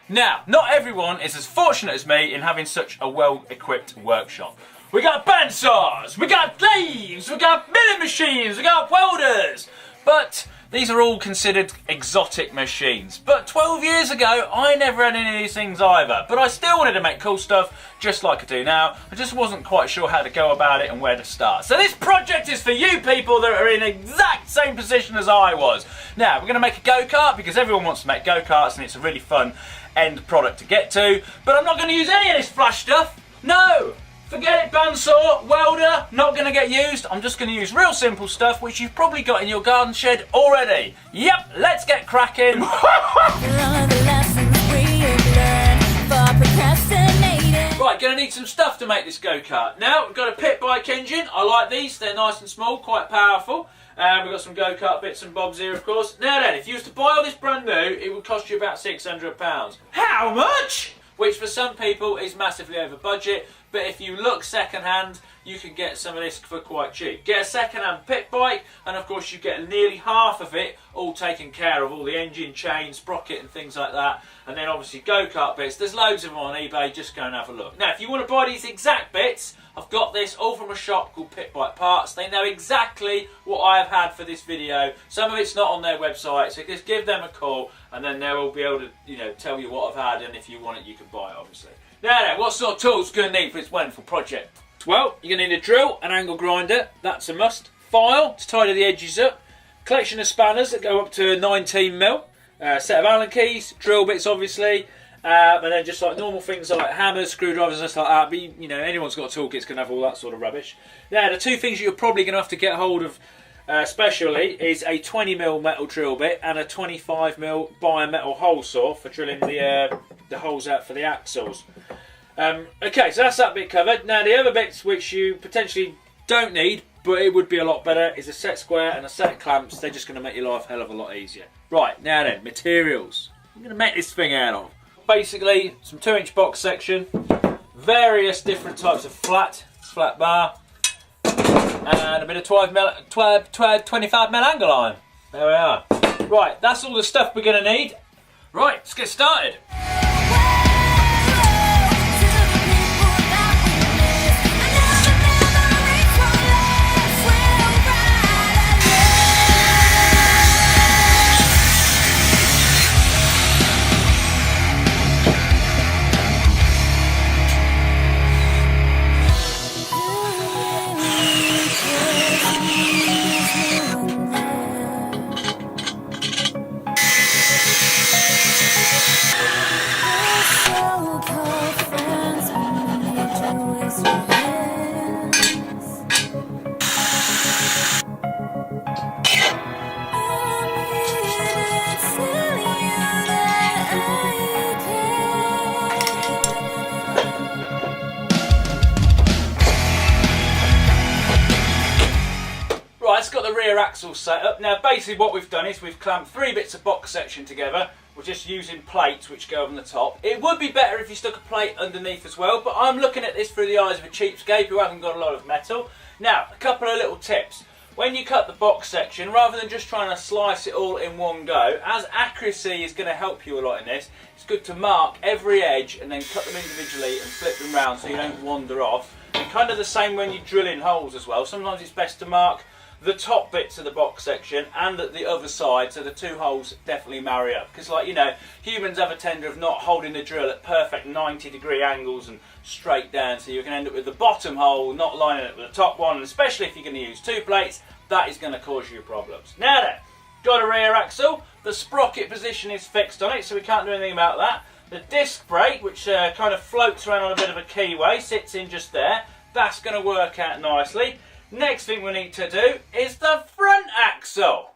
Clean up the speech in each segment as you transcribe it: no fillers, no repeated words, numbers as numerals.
Now, not everyone is as fortunate as me in having such a well-equipped workshop. We got bandsaws, we got lathes, we got milling machines, we got welders, but these are all considered exotic machines. But 12 years ago, I never had any of these things either. But I still wanted to make cool stuff, just like I do now. I just wasn't quite sure how to go about it and where to start. So this project is for you people that are in the exact same position as I was. Now, we're going to make a go-kart because everyone wants to make go-karts and it's a really fun end product to get to. But I'm not going to use any of this flash stuff. No! Forget it, bandsaw, welder, not going to get used. I'm just going to use real simple stuff which you've probably got in your garden shed already. Yep, let's get cracking. Right, going to need some stuff to make this go-kart. Now, we've got a pit bike engine. I like these, they're nice and small, quite powerful. We've got some go-kart bits and bobs here, of course. Now then, if you was to buy all this brand new, it would cost you about £600. How much? Which for some people is massively over budget, but if you look second-hand, you can get some of this for quite cheap. Get a second-hand pit bike, and of course you get nearly half of it all taken care of, all the engine, chain, sprocket and things like that, and then obviously go-kart bits. There's loads of them on eBay, just go and have a look. Now, if you want to buy these exact bits, I've got this all from a shop called Pit Bike Parts. They know exactly what I have had for this video. Some of it's not on their website, so just give them a call, and then they will be able to, tell you what I've had, and if you want it, you can buy it, obviously. Now, what sort of tools are you going to need for this wonderful project? Well, you're going to need a drill, an angle grinder, that's a must. File to tidy the edges up. Collection of spanners that go up to 19mm. Set of Allen keys, drill bits, obviously. And then just like normal things like hammers, screwdrivers and stuff like that. But anyone's got a toolkit's going to have all that sort of rubbish. Now, the two things you're probably going to have to get hold of especially is a 20mm metal drill bit and a 25mm bimetal hole saw for drilling the holes out for the axles. Okay, so that's that bit covered. Now, the other bits which you potentially don't need, but it would be a lot better, is a set square and a set of clamps. They're just going to make your life a hell of a lot easier. Right, now then, materials. I'm going to make this thing out of. Basically, some 2-inch box section, various different types of flat bar, and a bit of 25mm angle iron. There we are. Right, that's all the stuff we're going to need. Right, let's get started. It's got the rear axle set up. Now basically what we've done is we've clamped 3 bits of box section together. We're just using plates which go on the top. It would be better if you stuck a plate underneath as well, but I'm looking at this through the eyes of a cheapskate who hasn't got a lot of metal. Now, a couple of little tips. When you cut the box section, rather than just trying to slice it all in one go, as accuracy is going to help you a lot in this, it's good to mark every edge and then cut them individually and flip them round so you don't wander off. And kind of the same when you drill in holes as well. Sometimes it's best to mark the top bits of the box section and at the other side so the two holes definitely marry up, because humans have a tendency of not holding the drill at perfect 90-degree angles and straight down, so you can end up with the bottom hole not lining up with the top one, and especially if you're going to use 2 plates, that is going to cause you problems. Now then, got a rear axle, the sprocket position is fixed on it so we can't do anything about that. The disc brake, which kind of floats around on a bit of a keyway, sits in just there. That's going to work out nicely. Next thing we need to do is the front axle.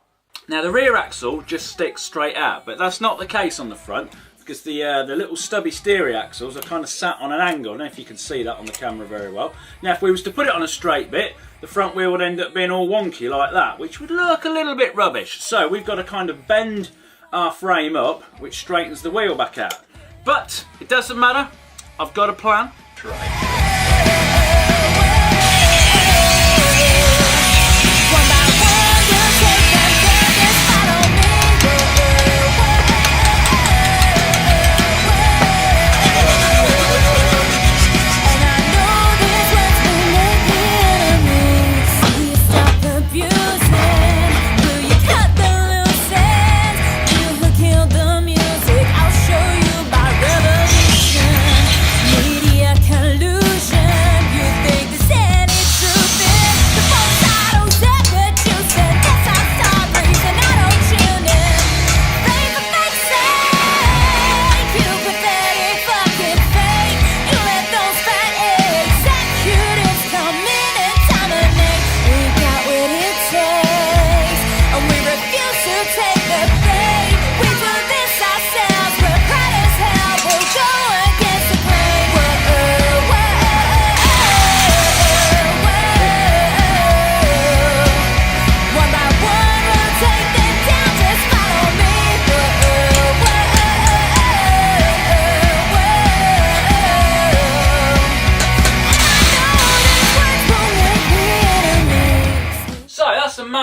Now the rear axle just sticks straight out, but that's not the case on the front because the little stubby steering axles are kind of sat on an angle. I don't know if you can see that on the camera very well. Now if we was to put it on a straight bit, the front wheel would end up being all wonky like that, which would look a little bit rubbish. So we've got to kind of bend our frame up, which straightens the wheel back out. But it doesn't matter, I've got a plan. Try.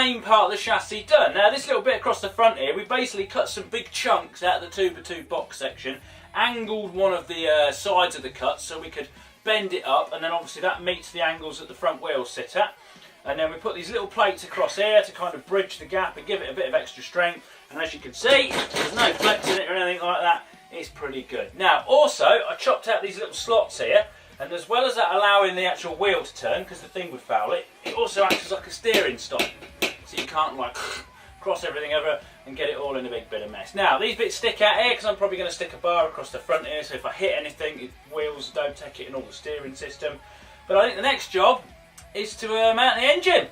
main part of the chassis done. Now this little bit across the front here, we basically cut some big chunks out of the 2x2 box section, angled one of the sides of the cut so we could bend it up, and then obviously that meets the angles that the front wheels sit at. And then we put these little plates across here to kind of bridge the gap and give it a bit of extra strength. And as you can see, there's no flex in it or anything like that. It's pretty good. Now also, I chopped out these little slots here, and as well as that allowing the actual wheel to turn, because the thing would foul it, it also acts as like a steering stop. So you can't like cross everything over and get it all in a big bit of mess. Now these bits stick out here because I'm probably going to stick a bar across the front here, so if I hit anything, wheels don't take it in all the steering system. But I think the next job is to mount the engine.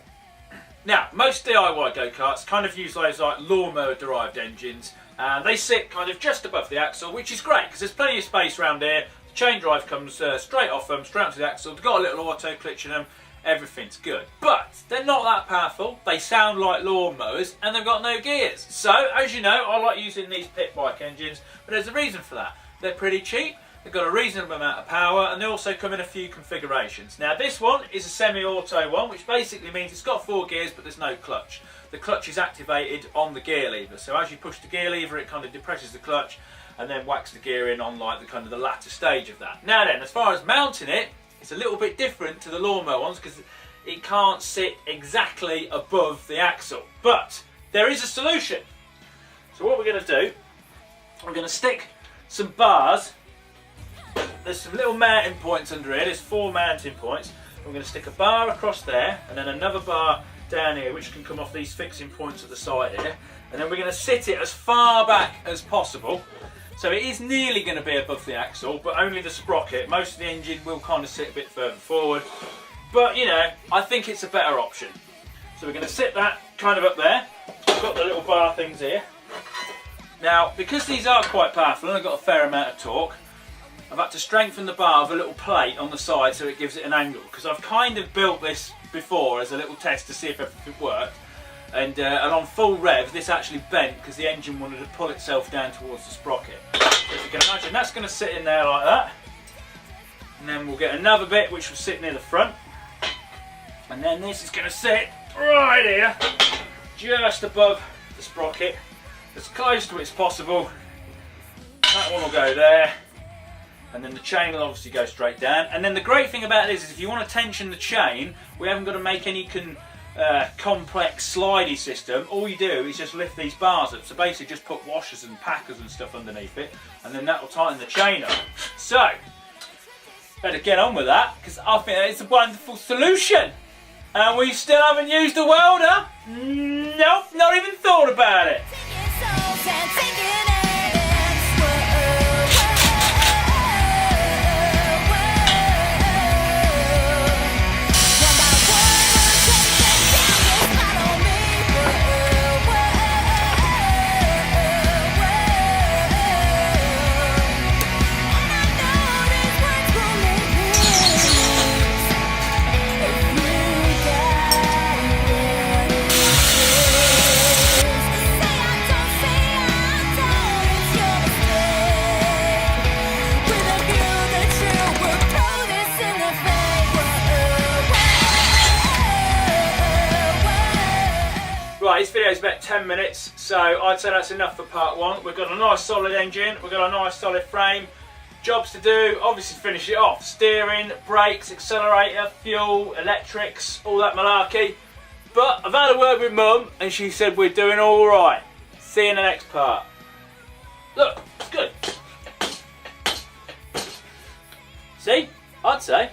Now, most DIY go-karts kind of use those like lawnmower derived engines, and they sit kind of just above the axle, which is great because there's plenty of space around here. The chain drive comes straight off them, straight onto the axle. They've got a little auto clutch in them, everything's good. But they're not that powerful, they sound like lawnmowers, and they've got no gears. So, as you know, I like using these pit bike engines, but there's a reason for that. They're pretty cheap. They've got a reasonable amount of power, and they also come in a few configurations. Now this one is a semi-auto one, which basically means it's got 4 gears but there's no clutch. The clutch is activated on the gear lever, so as you push the gear lever it kind of depresses the clutch and then whacks the gear in on like the kind of the latter stage of that. Now then, as far as mounting it, it's a little bit different to the lawnmower ones because it can't sit exactly above the axle. But there is a solution. So what we're going to do, we're going to stick some bars. There's some little mounting points under here, there's 4 mounting points. We're going to stick a bar across there and then another bar down here which can come off these fixing points at the side here. And then we're going to sit it as far back as possible. So it is nearly going to be above the axle, but only the sprocket. Most of the engine will kind of sit a bit further forward. But you know, I think it's a better option. So we're going to sit that kind of up there. I've got the little bar things here. Now, because these are quite powerful and I've got a fair amount of torque, I've had to strengthen the bar with a little plate on the side so it gives it an angle, because I've kind of built this before as a little test to see if everything worked, and on full rev this actually bent because the engine wanted to pull itself down towards the sprocket. So as you can imagine, that's going to sit in there like that, and then we'll get another bit which will sit near the front, and then this is going to sit right here just above the sprocket, as close to it as possible. That one will go there. And then the chain will obviously go straight down. And then the great thing about this is if you want to tension the chain, we haven't got to make any complex slidey system. All you do is just lift these bars up. So basically just put washers and packers and stuff underneath it, and then that will tighten the chain up. So, better get on with that, because I think it's a wonderful solution. And we still haven't used a welder. Nope, not even thought about it. Right, this video is about 10 minutes, so I'd say that's enough for part 1. We've got a nice solid engine, we've got a nice solid frame. Jobs to do, obviously finish it off. Steering, brakes, accelerator, fuel, electrics, all that malarkey. But I've had a word with Mum and she said we're doing alright. See you in the next part. Look, it's good. See? I'd say.